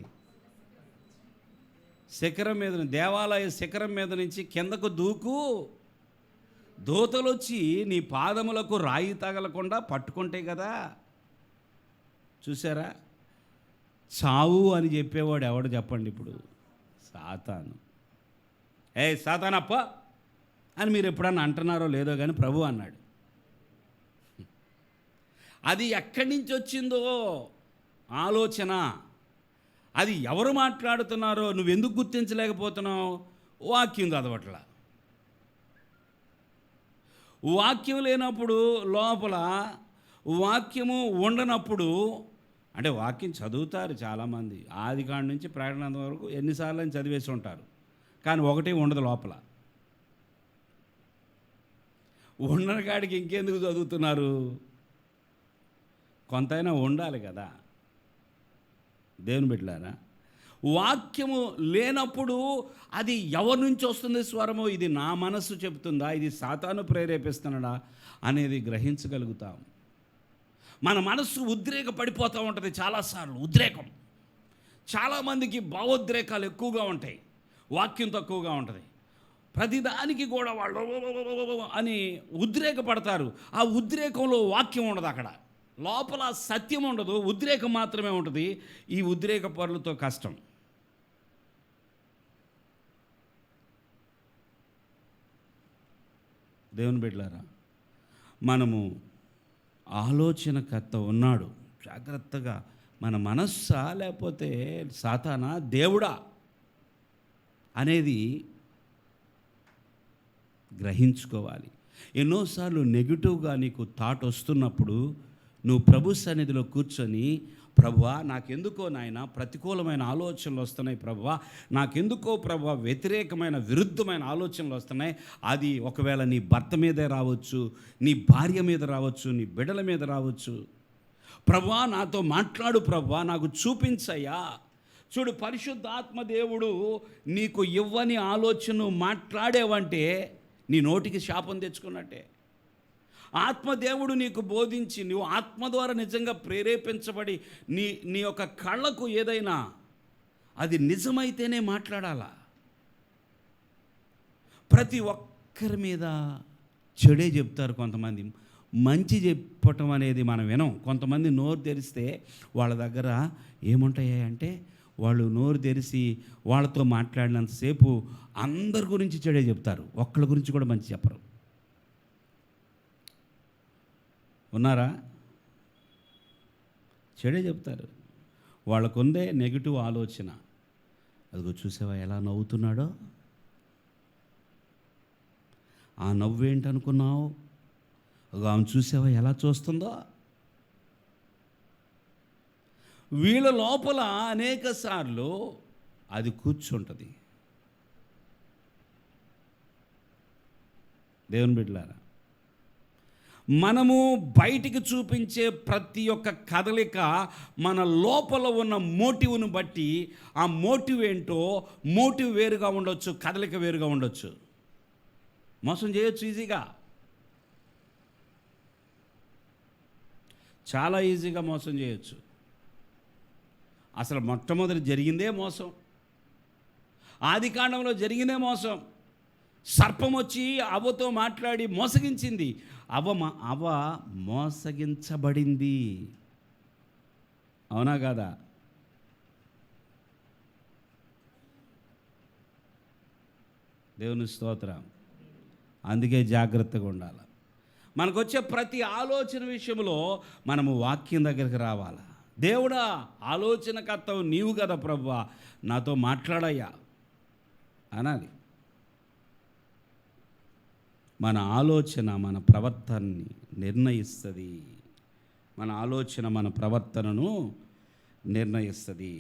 శిఖరం మీద, దేవాలయ శిఖరం మీద నుంచి కిందకు దూకు. దూతలు వచ్చి నీ పాదములకు రాయి తగలకుండా పట్టుకుంటే కదా. చూసారా? చావు అని చెప్పేవాడు ఎవడు చెప్పండి ఇప్పుడు? సాతాను. సాతానప్ప అని మీరు ఎప్పుడన్నా అంటున్నారో లేదో కానీ ప్రభు అన్నాడు. అది ఎక్కడి నుంచి వచ్చిందో ఆలోచన, అది ఎవరు మాట్లాడుతున్నారో నువ్వెందుకు గుర్తించలేకపోతున్నావు? వాక్యం చదవట్ల. వాక్యం లేనప్పుడు, లోపల వాక్యము ఉండనప్పుడు, అంటే వాక్యం చదువుతారు చాలామంది, ఆది కాడి నుంచి ప్రకటన వరకు ఎన్నిసార్లు అని చదివేసి ఉంటారు, కానీ ఒకటి ఉండదు లోపల. ఉండని కాడికి ఇంకెందుకు చదువుతున్నారు? కొంతైనా ఉండాలి కదా దేవుని బిడ్డలారా. వాక్యము లేనప్పుడు అది ఎవరి నుంచి వస్తుంది స్వరము? ఇది నా మనస్సు చెప్తుందా, ఇది సాతాను ప్రేరేపిస్తున్నాడా అనేది గ్రహించగలుగుతాం. మన మనస్సు ఉద్రేకపడిపోతూ ఉంటుంది చాలాసార్లు. ఉద్రేకం, చాలామందికి భావోద్రేకాలు ఎక్కువగా ఉంటాయి, వాక్యం తక్కువగా ఉంటుంది. ప్రతిదానికి కూడా వాళ్ళు అని ఉద్రేకపడతారు. ఆ ఉద్రేకంలో వాక్యం ఉండదు, అక్కడ లోపల సత్యం ఉండదు, ఉద్రేకం మాత్రమే ఉంటుంది. ఈ ఉద్రేక పరులతో కష్టం. దేవుని బిడ్డలారా, మనము ఆలోచనకర్త ఉన్నాడు, జాగ్రత్తగా మన మనస్సా లేకపోతే సాతానా దేవుడా అనేది గ్రహించుకోవాలి. ఎన్నోసార్లు నెగిటివ్గా నీకు థాట్ వస్తున్నప్పుడు నువ్వు ప్రభు సన్నిధిలో కూర్చొని, ప్రభువా నాకెందుకో నాయన ప్రతికూలమైన ఆలోచనలు వస్తున్నాయి, ప్రభువా నాకెందుకో ప్రభువా వ్యతిరేకమైన విరుద్ధమైన ఆలోచనలు వస్తున్నాయి. అది ఒకవేళ నీ భర్త మీదే రావచ్చు, నీ భార్య మీద రావచ్చు, నీ బిడ్డల మీద రావచ్చు. ప్రభువా నాతో మాట్లాడు, ప్రభువా నాకు చూపించయ్యా. చూడు, పరిశుద్ధాత్మ దేవుడు నీకు ఇవ్వని ఆలోచన మాట్లాడేవంటే నీ నోటికి శాపం తెచ్చుకున్నట్టే. ఆత్మదేవుడు నీకు బోధించి నువ్వు ఆత్మ ద్వారా నిజంగా ప్రేరేపించబడి నీ యొక్క కళ్ళకు ఏదైనా అది నిజమైతేనే మాట్లాడాలా. ప్రతి ఒక్కరి మీద చెడే చెప్తారు కొంతమంది, మంచి చెప్పటం అనేది మనం వినం. కొంతమంది నోరు తెరిస్తే వాళ్ళ దగ్గర ఏముంటాయి అంటే, వాళ్ళు నోరు తెరిచి వాళ్ళతో మాట్లాడినంతసేపు అందరి గురించి చెడే చెప్తారు, ఒక్కళ్ళ గురించి కూడా మంచి చెప్పరు. ఉన్నారా? చెడే చెప్తారు. వాళ్ళకుందే నెగిటివ్ ఆలోచన. అదిగో చూసావా ఎలా నవ్వుతున్నాడో, ఆ నవ్వేంటనుకున్నావు, ఆమె చూసావా ఎలా చూస్తుందో. వీళ్ళ లోపల అనేక సార్లు అది కూర్చుంటుంది. దేవుని బిడ్డలారా, మనము బయటికి చూపించే ప్రతి ఒక్క కదలిక మన లోపల ఉన్న మోటివ్ను బట్టి, ఆ మోటివ్ ఏంటో, మోటివ్ వేరుగా ఉండొచ్చు, కదలిక వేరుగా ఉండొచ్చు. మోసం చేయొచ్చు ఈజీగా, చాలా ఈజీగా మోసం చేయొచ్చు. అసలు మొట్టమొదటి జరిగిందే మోసం, ఆదికాండంలో జరిగిందే మోసం. సర్పం వచ్చి అవ్వతో మాట్లాడి మోసగించింది. అవ్వ మోసగించబడింది, అవునా కాదా? దేవుని స్తోత్రం. అందుకే జాగ్రత్తగా ఉండాలి. మనకు వచ్చే ప్రతి ఆలోచన విషయంలో మనము వాక్యం దగ్గరికి రావాలా. దేవుడా ఆలోచనకర్తవు నీవు కదా ప్రభువా, నాతో మాట్లాడయ్యా అనాలి. మన ఆలోచన మన ప్రవర్తనని నిర్ణయిస్తుంది. మన ఆలోచన మన ప్రవర్తనను నిర్ణయిస్తుంది.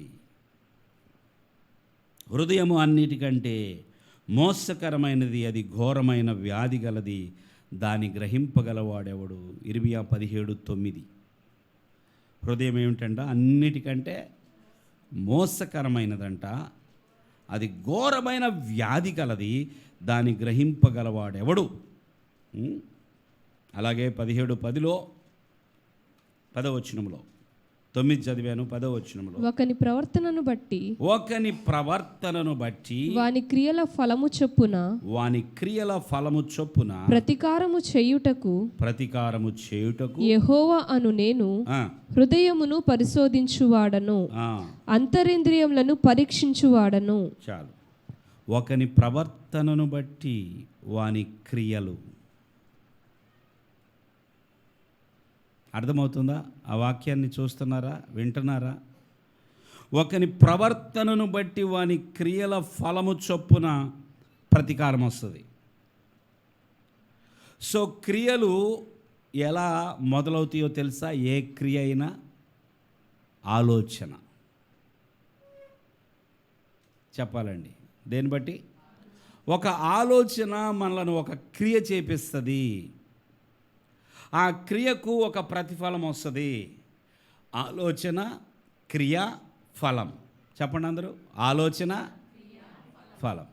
హృదయము అన్నిటికంటే మోసకరమైనది, అది ఘోరమైన వ్యాధి గలది, దాన్ని గ్రహింపగలవాడెవడు. ఇర్మియా 17:9. హృదయం ఏమిటంట? అన్నిటికంటే మోసకరమైనదంట, అది ఘోరమైన వ్యాధి కలది, దాన్ని గ్రహింపగలవాడెవడు. అలాగే 17:10 10వ వచనంలో, 9 చదివాను, 10వ వచనంలో, ఒకని ప్రవర్తనను బట్టి వాని క్రియల ఫలము చొప్పున ప్రతికారము చేయుటకు యెహోవా అను నేను హృదయమును పరిశోధించువాడను, అంతరింద్రియములను పరీక్షించువాడను. చాలు. ఒకని ప్రవర్తనను బట్టి వాని క్రియలు. అర్థమవుతుందా? ఆ వాక్యాన్ని చూస్తున్నారా, వింటున్నారా? ఒకని ప్రవర్తనను బట్టి వాని క్రియల ఫలము చొప్పున ప్రతీకారం వస్తుంది. సో క్రియలు ఎలా మొదలవుతాయో తెలుసా? ఏ క్రియ అయినా ఆలోచన. చెప్పాలండి, దేన్ని బట్టి? ఒక ఆలోచన మనలను ఒక క్రియ చేపిస్తుంది. ఆ క్రియకు ఒక ప్రతిఫలం వస్తుంది. ఆలోచన, క్రియ, ఫలం. చెప్పండి అందరూ, ఆలోచన, ఫలం.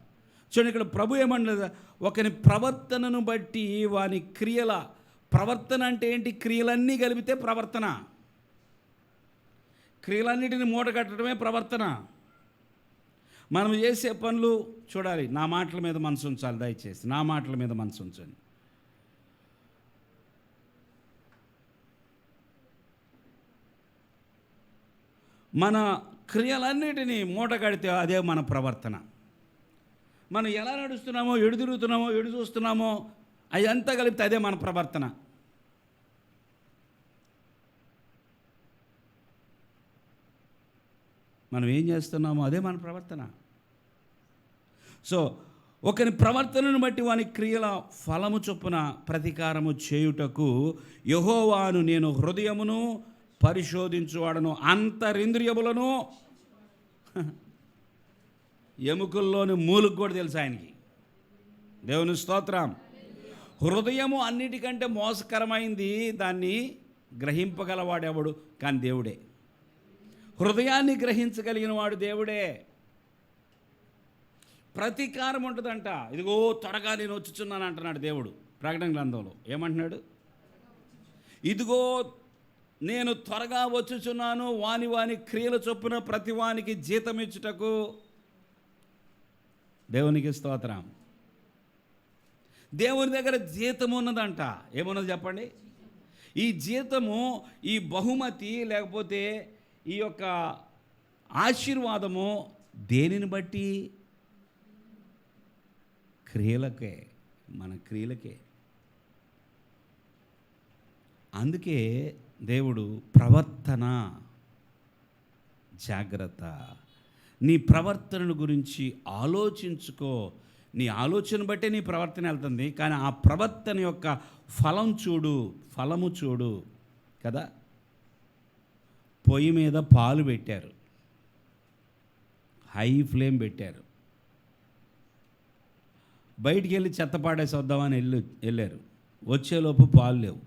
చూడండి, ఇక్కడ ప్రభు ఏమన్నది? ఒకని ప్రవర్తనను బట్టి వాని క్రియల. ప్రవర్తన అంటే ఏంటి? క్రియలన్నీ కలిపితే ప్రవర్తన. క్రియలన్నిటిని మూట కట్టడమే ప్రవర్తన. మనం చేసే పనులు చూడాలి. నా మాటల మీద మనసు ఉంచాలి, దయచేసి నా మాటల మీద మనసు ఉంచండి. మన క్రియలన్నిటినీ మూట కడితే అదే మన ప్రవర్తన. మనం ఎలా నడుస్తున్నామో, ఎడు తిరుగుతున్నామో, ఎడు చూస్తున్నామో అదంతా కలిపితే అదే మన ప్రవర్తన. మనం ఏం చేస్తున్నామో అదే మన ప్రవర్తన. సో ఒకని ప్రవర్తనను బట్టి వాని క్రియల ఫలము చొప్పున ప్రతీకారము చేయుటకు యెహోవాను నేను హృదయమును పరిశోధించువాడను, అంతరింద్రియములను, ఎముకల్లోని మూలుకు కూడా తెలుసు ఆయనకి. దేవుని స్తోత్రం. హృదయము అన్నిటికంటే మోసకరమైంది, దాన్ని గ్రహింపగలవాడెవడు? కానీ దేవుడే. హృదయాన్ని గ్రహించగలిగిన వాడు దేవుడే. ప్రతీకారం ఉంటుందంట. ఇదిగో త్వరగా నేను వచ్చుచున్నాను అంటున్నాడు దేవుడు ప్రకటన గ్రంథంలో. ఏమంటున్నాడు? ఇదిగో నేను త్వరగా వచ్చుచున్నాను, వాని వాని క్రియల చొప్పున ప్రతి వానికి జీతం ఇచ్చుటకు. దేవునికి స్తోత్రం. దేవుని దగ్గర జీతం ఉన్నదంట. ఏమున్నది చెప్పండి? ఈ జీతము, ఈ బహుమతి, లేకపోతే ఈ యొక్క ఆశీర్వాదము దేనిని బట్టి? క్రియలకే, మన క్రియలకే. అందుకే దేవుడు ప్రవర్తన జాగ్రత్త, నీ ప్రవర్తనను గురించి ఆలోచించుకో. నీ ఆలోచన బట్టే నీ ప్రవర్తన వెళ్తుంది, కానీ ఆ ప్రవర్తన యొక్క ఫలము చూడు కదా. పొయ్యి మీద పాలు పెట్టారు, హై ఫ్లేమ్ పెట్టారు. బయటికి వెళ్ళి చెత్త పాడేసి వద్దామని వెళ్ళారు. వచ్చేలోపు పాలు లేవు.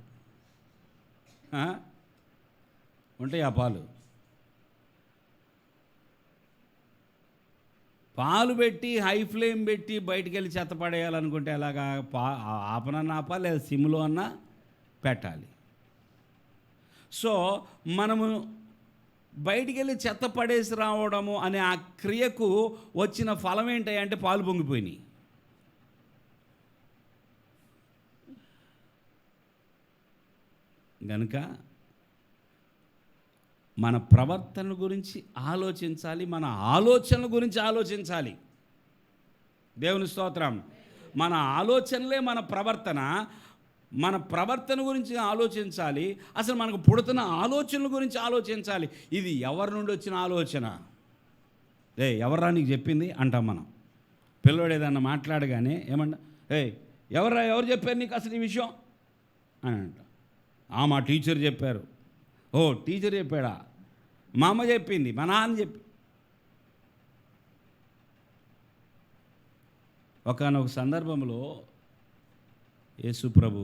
ఉంటాయి ఆ పాలు పెట్టి హై ఫ్లేమ్ పెట్టి బయటికి వెళ్ళి చెత్త పడేయాలనుకుంటే ఎలాగా? ఆపనన్నా ఆపాలి, లేదా సిమ్లో అన్నా పెట్టాలి. సో మనము బయటికి వెళ్ళి చెత్త పడేసి రావడము అనే ఆ క్రియకు వచ్చిన ఫలం ఏంటి అంటే పాలు పొంగిపోయినాయి. గనుక మన ప్రవర్తన గురించి ఆలోచించాలి, మన ఆలోచనల గురించి ఆలోచించాలి. దేవుని స్తోత్రం. మన ఆలోచనలే మన ప్రవర్తన. మన ప్రవర్తన గురించి ఆలోచించాలి. అసలు మనకు పుడుతున్న ఆలోచనల గురించి ఆలోచించాలి. ఇది ఎవరి నుండి వచ్చిన ఆలోచన? ఎవర్రా నీకు చెప్పింది అంటాం మనం. పిల్లవాడు ఏదన్నా మాట్లాడగానే ఏమన్నా, ఎవరు చెప్పారు నీకు అసలు ఈ విషయం అని అంట. మా టీచర్ చెప్పారు. ఓ టీచర్ చెప్పాడా? మా అమ్మ చెప్పింది, మా నాన్న చెప్పి. ఒకానొక సందర్భంలో యేసు ప్రభు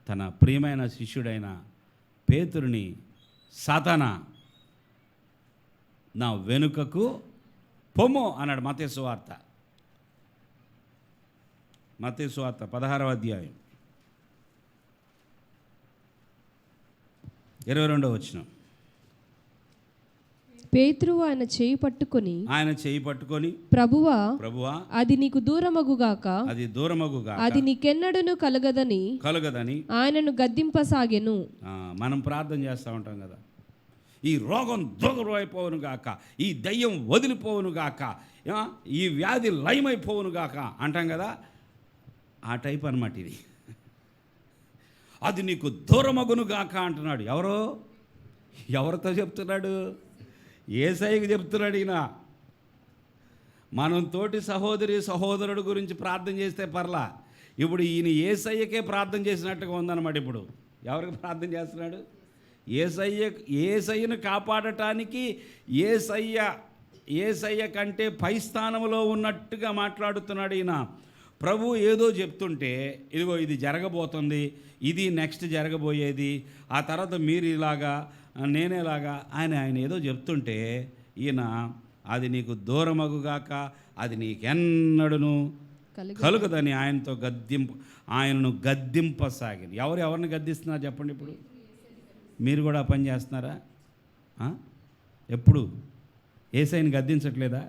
తన ప్రియమైన శిష్యుడైన పేతురుని, సాతానా నా వెనుకకు పొమ్ము అన్నాడు. మత్తయి సువార్త 16వ అధ్యాయం 22వ వచనం. పేతురు ఆయన చేయి పట్టుకొని ప్రభువా అది నీకు దూరమగుగాక, అది నీకెన్నడను కలగదని ఆయనను గద్దింపసాగెను. మనం ప్రార్థన చేస్తూ ఉంటాం కదా, ఈ రోగం దూరం అయిపోవును గాక, ఈ దయ్యం వదిలిపోవును గాక, ఈ వ్యాధి లయమైపోవును గాక అంటాం కదా. ఆ టైప్ అన్నమాట ఇది. అది నీకు దూరమగును గాక అంటున్నాడు. ఎవరితో చెప్తున్నాడు? యేసయ్యకి చెప్తున్నాడు ఈయన. మనం తోటి సహోదరుడు గురించి ప్రార్థన చేస్తే పర్లా. ఇప్పుడు ఈయన యేసయ్యకే ప్రార్థన చేసినట్టుగా ఉందన్నమాట. ఇప్పుడు ఎవరికి ప్రార్థన చేస్తున్నాడు? యేసయ్యను కాపాడటానికి యేసయ్య కంటే పై స్థానంలో ఉన్నట్టుగా మాట్లాడుతున్నాడు ఈయన. ప్రభు ఏదో చెప్తుంటే, ఇదిగో ఇది జరగబోతుంది, ఇది నెక్స్ట్ జరగబోయేది, ఆ తర్వాత మీరు ఇలాగా నేనేలాగా ఆయన ఏదో చెప్తుంటే ఈయన అది నీకు దూరమగుగాక, అది నీకెన్నడను కలుగదని ఆయనను గద్దింపసాగింది. ఎవరిని గద్దిస్తున్నారు చెప్పండి? ఇప్పుడు మీరు కూడా పని చేస్తున్నారా? ఎప్పుడు యేసయ్యని గద్దించట్లేదా?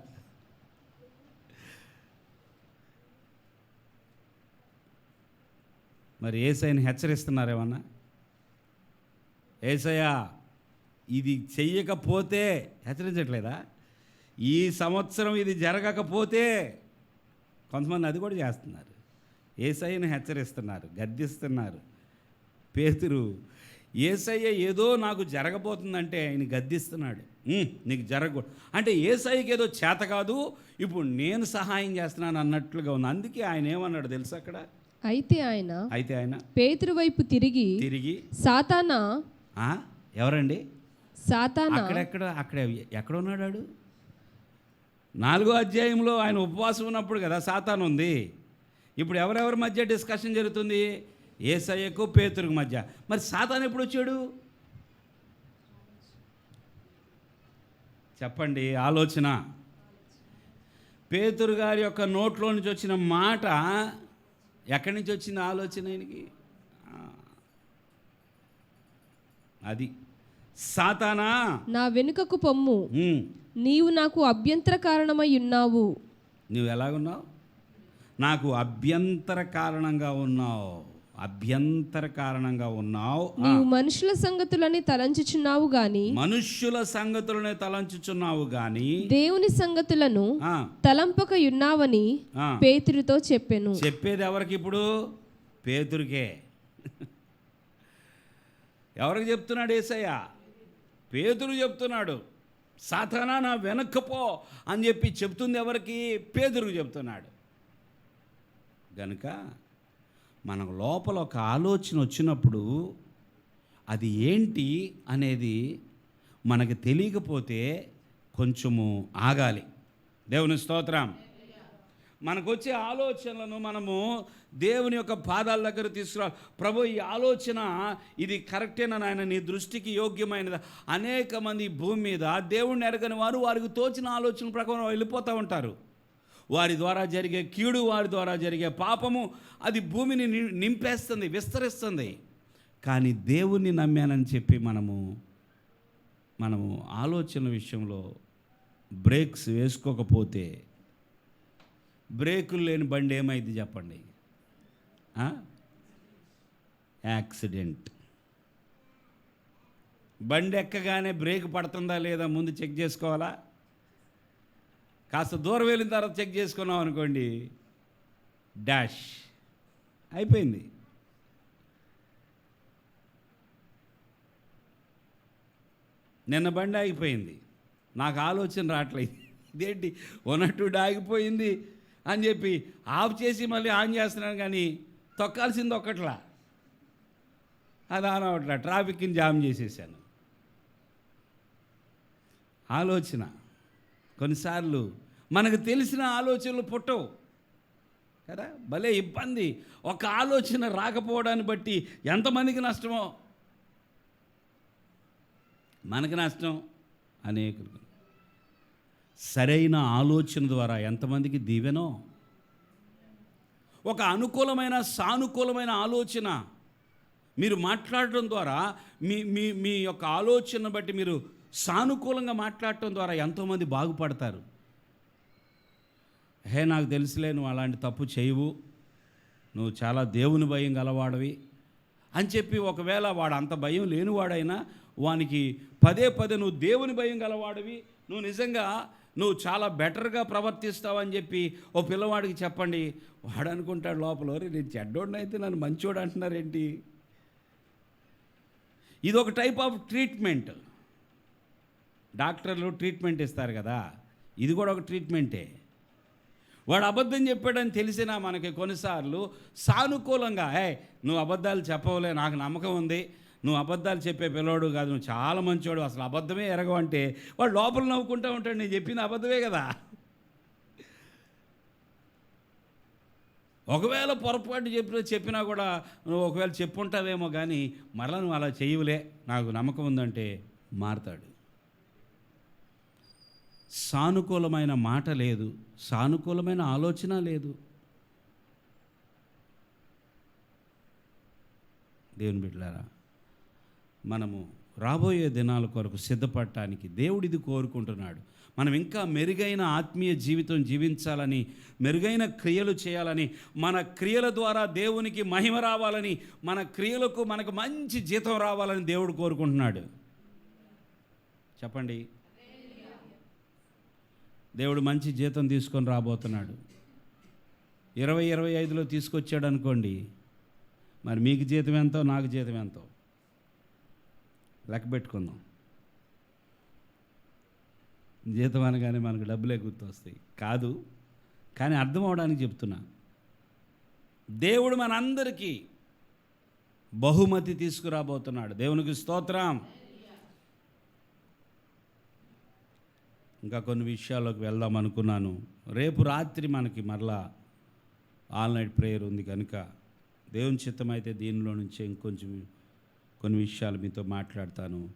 మరి యేసయ్యని హెచ్చరిస్తున్నారేమన్నా? యేసయ్యా ఇది చెయ్యకపోతే హెచ్చరించట్లేదా? ఈ సంవత్సరం ఇది జరగకపోతే కొంతమంది అది కూడా చేస్తున్నారు. యేసయ్యని హెచ్చరిస్తున్నారు, గద్దిస్తున్నారు. పేతురు యేసయ్య ఏదో నాకు జరగబోతుందంటే ఆయన గద్దిస్తున్నాడు. నీకు జరగకూడదు అంటే యేసయ్యకి ఏదో చేత కాదు, ఇప్పుడు నేను సహాయం చేస్తున్నాను అన్నట్లుగా ఉంది. అందుకే ఆయన ఏమన్నాడు తెలుసా అక్కడ? అయితే ఆయన పేతురు వైపు తిరిగి సాతానా. ఎవరండి సాతానా? ఎక్కడ ఉన్నాడు? 4వ అధ్యాయంలో ఆయన ఉపవాసం ఉన్నప్పుడు కదా సాతాను ఉంది. ఇప్పుడు ఎవరెవరి మధ్య డిస్కషన్ జరుగుతుంది? యేసయ్యకు పేతురుకు మధ్య. మరి సాతాను ఎప్పుడు వచ్చాడు చెప్పండి? ఆలోచన. పేతురు గారి యొక్క నోట్లో నుంచి వచ్చిన మాట ఎక్కడి నుంచి వచ్చింది ఆలోచన ఆయనకి? అది సాతానా నా వెనుకకు పొమ్ము, నీవు నాకు అభ్యంతర కారణమై ఉన్నావు. నువ్వు ఎలాగున్నావు? నాకు అభ్యంతర కారణంగా ఉన్నావు. నీవు మనుషుల సంగతులని తలంచుచున్నావు గాని దేవుని సంగతులను తలంపక ఉన్నావని పేతురుతో చెప్పెను. చెప్పేది ఎవరికి ఇప్పుడు? పేతురుకే. ఎవరికి చెప్తున్నాడు యేసయ్య? పేతురు చెప్తున్నాడు. సాతానా నా వెనక్కపో అని చెప్పి చెప్తుంది ఎవరికి? పేతురుకు చెప్తున్నాడు. గనుక మనకు లోపల ఒక ఆలోచన వచ్చినప్పుడు అది ఏంటి అనేది మనకు తెలియకపోతే కొంచెము ఆగాలి. దేవుని స్తోత్రం. మనకు వచ్చే ఆలోచనలను మనము దేవుని యొక్క పాదాల దగ్గర తీసుకురావాలి. ప్రభు ఈ ఆలోచన ఇది కరెక్టేనా నాయన, నీ దృష్టికి యోగ్యమైనదా? అనేక మంది భూమి మీద దేవుణ్ణి ఎరగని వారు వారికి తోచిన ఆలోచన ప్రకారం వెళ్ళిపోతూ ఉంటారు. వారి ద్వారా జరిగే కీడు, వారి ద్వారా జరిగే పాపము అది భూమిని నింపేస్తుంది, విస్తరిస్తుంది. కానీ దేవుణ్ణి నమ్మానని చెప్పి మనము ఆలోచన విషయంలో బ్రేక్స్ వేసుకోకపోతే, బ్రేకులు లేని బండి ఏమైంది చెప్పండి? యాక్సిడెంట్. బండి ఎక్కగానే బ్రేక్ పడుతుందా లేదా ముందు చెక్ చేసుకోవాలా? కాస్త దూరం వెళ్ళిన తర్వాత చెక్ చేసుకున్నాం అనుకోండి, డాష్ అయిపోయింది. నిన్న బండి ఆగిపోయింది, నాకు ఆలోచన రావట్లేదు, ఇదేంటి ఉన్నట్టు ఆగిపోయింది అని చెప్పి ఆఫ్ చేసి మళ్ళీ ఆన్ చేస్తున్నాను, కానీ తొక్కాల్సింది ఒక్కట్లా, అది ఆన్ అవట్లా, ట్రాఫిక్ని జామ్ చేసేసాను. ఆలోచన కొన్నిసార్లు మనకు తెలిసిన ఆలోచనలు పుట్టవు కదా, భలే ఇబ్బంది. ఒక ఆలోచన రాకపోవడాన్ని బట్టి ఎంతమందికి నష్టమో, మనకి నష్టం, అనేకులకు. సరైన ఆలోచన ద్వారా ఎంతమందికి దీవెనో. ఒక అనుకూలమైన సానుకూలమైన ఆలోచన మీరు మాట్లాడటం ద్వారా మీ యొక్క ఆలోచన బట్టి మీరు సానుకూలంగా మాట్లాడటం ద్వారా ఎంతోమంది బాగుపడతారు. నాకు తెలుసులే, నువ్వు అలాంటి తప్పు చేయవు, నువ్వు చాలా దేవుని భయం గలవాడవి అని చెప్పి, ఒకవేళ వాడు అంత భయం లేనివాడైనా వానికి పదే పదే నువ్వు దేవుని భయం గలవాడివి, నువ్వు నిజంగా నువ్వు చాలా బెటర్గా ప్రవర్తిస్తావని చెప్పి ఓ పిల్లవాడికి చెప్పండి. వాడు అనుకుంటాడు లోపల, నేను చెడ్డోడిని అయితే నన్ను మంచోడు అంటున్నారేంటి? ఇది ఒక టైప్ ఆఫ్ ట్రీట్మెంట్. డాక్టర్లు ట్రీట్మెంట్ ఇస్తారు కదా, ఇది కూడా ఒక ట్రీట్మెంటే. వాడు అబద్ధం చెప్పాడని తెలిసినా మనకి కొన్నిసార్లు సానుకూలంగా, నువ్వు అబద్ధాలు చెప్పవలే, నాకు నమ్మకం ఉంది, నువ్వు అబద్ధాలు చెప్పే పిల్లవాడు కాదు, నువ్వు చాలా మంచివాడు, అసలు అబద్ధమే ఎరగవు అంటే వాడు లోపల నవ్వుకుంటూ ఉంటాడు, నేను చెప్పింది అబద్ధమే కదా. ఒకవేళ పొరపాటు చెప్పినా కూడా నువ్వు ఒకవేళ చెప్పుంటావేమో, కానీ మరలా నువ్వు అలా చేయవులే, నాకు నమ్మకం ఉందంటే మారతాడు. సానుకూలమైన మాట లేదు, సానుకూలమైన ఆలోచన లేదు. దేవుని బిడ్డలారా, మనము రాబోయే దినాల కొరకు సిద్ధపడటానికి దేవుడు ఇది కోరుకుంటున్నాడు. మనం ఇంకా మెరుగైన ఆత్మీయ జీవితం జీవించాలని, మెరుగైన క్రియలు చేయాలని, మన క్రియల ద్వారా దేవునికి మహిమ రావాలని, మన క్రియలకు మనకు మంచి జీతం రావాలని దేవుడు కోరుకుంటున్నాడు. చెప్పండి. దేవుడు మంచి జీతం తీసుకొని రాబోతున్నాడు. 2025లో తీసుకొచ్చాడు అనుకోండి, మరి మీకు జీతం ఎంతో, నాకు జీతం ఎంతో లెక్క పెట్టుకుందాం. జీతం అనగానే మనకు డబ్బులే గుర్తొస్తాయి కాదు, కానీ అర్థం అవడానికి చెప్తున్నా. దేవుడు మనందరికీ బహుమతి తీసుకురాబోతున్నాడు. దేవునికి స్తోత్రం. ఇంకా కొన్ని విషయాల్లోకి వెళ్దాం అనుకున్నాను. రేపు రాత్రి మనకి మరలా ఆల్ నైట్ ప్రేయర్ ఉంది కనుక దేవుని చిత్తమైతే దీనిలో నుంచే ఇంకొంచెం కొన్ని విషయాలు మీతో మాట్లాడతాను.